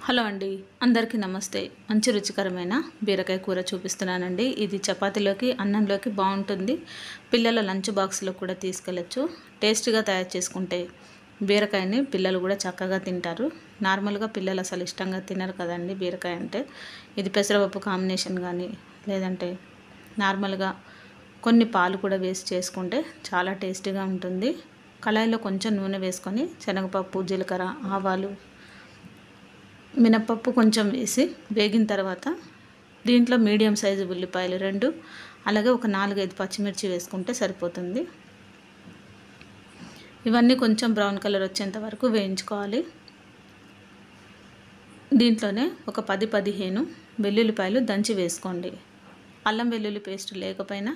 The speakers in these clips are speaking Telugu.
హలో అండి, అందరికీ నమస్తే. మంచి రుచికరమైన బీరకాయ కూర చూపిస్తున్నానండి. ఇది చపాతీలోకి అన్నంలోకి బాగుంటుంది. పిల్లల లంచ్ బాక్స్లో కూడా తీసుకెళ్ళచ్చు. టేస్ట్గా తయారు చేసుకుంటే బీరకాయని పిల్లలు కూడా చక్కగా తింటారు. నార్మల్గా పిల్లలు అసలు ఇష్టంగా తినరు కదండి బీరకాయ అంటే. ఇది పెసరపప్పు కాంబినేషన్ కానీ లేదంటే నార్మల్గా కొన్ని పాలు కూడా వేసి చేసుకుంటే చాలా టేస్టీగా ఉంటుంది. కళాయిలో కొంచెం నూనె వేసుకొని శనగపప్పు, జీలకర్ర, ఆవాలు, మినపప్పు కొంచెం వేసి వేగిన తర్వాత దీంట్లో మీడియం సైజు ఉల్లిపాయలు 2, అలాగే ఒక 4-5 పచ్చిమిర్చి వేసుకుంటే సరిపోతుంది. ఇవన్నీ కొంచెం బ్రౌన్ కలర్ వచ్చేంత వరకు వేయించుకోవాలి. దీంట్లోనే ఒక 10-15 వెల్లుల్లిపాయలు దంచి వేసుకోండి. అల్లం వెల్లుల్లి పేస్ట్ లేకపోయినా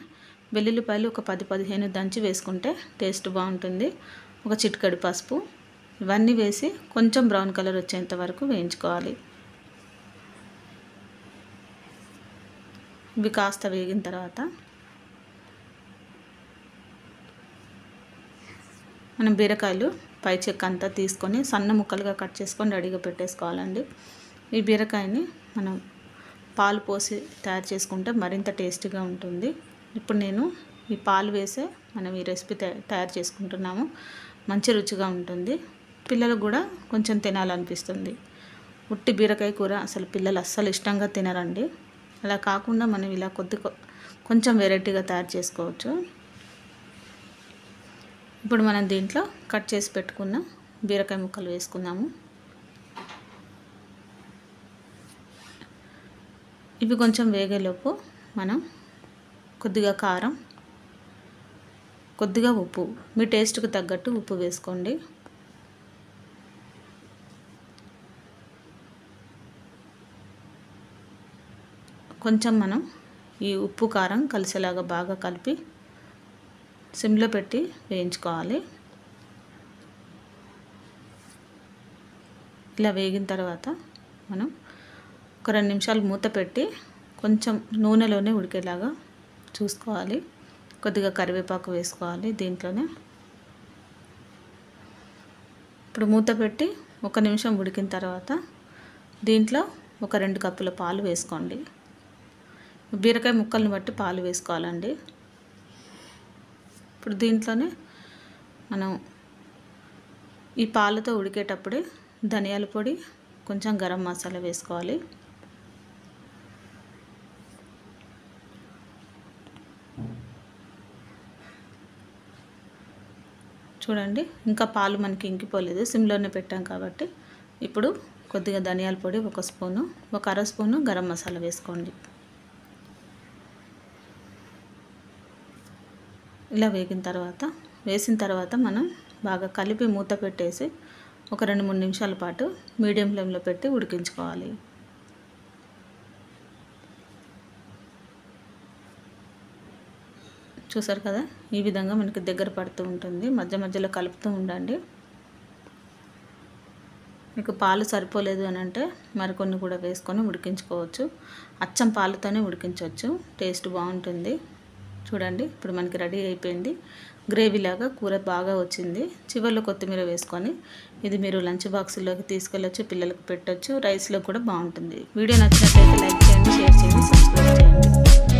వెల్లుల్లిపాయలు ఒక 10-15 దంచి వేసుకుంటే టేస్ట్ బాగుంటుంది. ఒక చిటికెడు పసుపు, ఇవన్నీ వేసి కొంచెం బ్రౌన్ కలర్ వచ్చేంత వరకు వేయించుకోవాలి. ఇవి కాస్త వేగిన తర్వాత మనం బీరకాయలు పై చెక్క అంతా తీసుకొని సన్న ముక్కలుగా కట్ చేసుకొని రెడీగా పెట్టేసుకోవాలండి. ఈ బీరకాయని మనం పాలు పోసి తయారు చేసుకుంటే మరింత టేస్టీగా ఉంటుంది. ఇప్పుడు నేను ఈ పాలు వేసే మనం ఈ రెసిపీ తయారు చేసుకుంటున్నాము. మంచి రుచిగా ఉంటుంది. పిల్లలకు కూడా కొంచెం తినాలనిపిస్తుంది. ఉట్టి బీరకాయ కూర అసలు పిల్లలు అస్సలు ఇష్టంగా తినరండి. అలా కాకుండా మనం ఇలా కొంచెం వెరైటీగా తయారు చేసుకోవచ్చు. ఇప్పుడు మనం దీంట్లో కట్ చేసి పెట్టుకున్న బీరకాయ ముక్కలు వేసుకుందాము. ఇవి కొంచెం వేగేలోపు మనం కొద్దిగా కారం, కొద్దిగా ఉప్పు, మీ టేస్ట్కి తగ్గట్టు ఉప్పు వేసుకోండి. కొంచెం మనం ఈ ఉప్పు కారం కలిసేలాగా బాగా కలిపి సిమ్లో పెట్టి వేయించుకోవాలి. ఇలా వేగిన తర్వాత మనం ఒక 2 నిమిషాలు మూత పెట్టి కొంచెం నూనెలోనే ఉడికేలాగా చూసుకోవాలి. కొద్దిగా కరివేపాకు వేసుకోవాలి దీంట్లోనే. ఇప్పుడు మూత పెట్టి 1 నిమిషం ఉడికిన తర్వాత దీంట్లో ఒక 2 కప్పుల పాలు వేసుకోండి. బీరకాయ ముక్కలను బట్టి పాలు వేసుకోవాలండి. ఇప్పుడు దీంట్లోనే మనం ఈ పాలతో ఉడికేటప్పుడే ధనియాల పొడి, కొంచెం గరం మసాలా వేసుకోవాలి. చూడండి, ఇంకా పాలు మనకి ఇంకిపోలేదు, సిమ్లోనే పెట్టాం కాబట్టి. ఇప్పుడు కొద్దిగా ధనియాల పొడి 1 స్పూను, ఒక అర స్పూను గరం మసాలా వేసుకోండి. ఇలా వేసిన తర్వాత మనం బాగా కలిపి మూత పెట్టేసి ఒక 2-3 నిమిషాల పాటు మీడియం ఫ్లేమ్లో పెట్టి ఉడికించుకోవాలి. చూసారు కదా, ఈ విధంగా మనకి దగ్గర పడుతూ ఉంటుంది. మధ్య మధ్యలో కలుపుతూ ఉండండి. మీకు పాలు సరిపోలేదు అని అంటే మరికొన్ని కూడా వేసుకొని ఉడికించుకోవచ్చు. అచ్చం పాలతోనే ఉడికించవచ్చు, టేస్ట్ బాగుంటుంది. చూడండి, ఇప్పుడు మనకి రెడీ అయిపోయింది. గ్రేవీ లాగా కూర బాగా వచ్చింది. చివరిలో కొత్తిమీర వేసుకొని ఇది మీరు లంచ్ బాక్స్లోకి తీసుకెళ్ళచ్చు, పిల్లలకు పెట్టచ్చు, రైస్లో కూడా బాగుంటుంది. వీడియో నచ్చినట్లయితే లైక్ చేయండి, షేర్ చేయండి, సబ్స్క్రైబ్ చేయండి.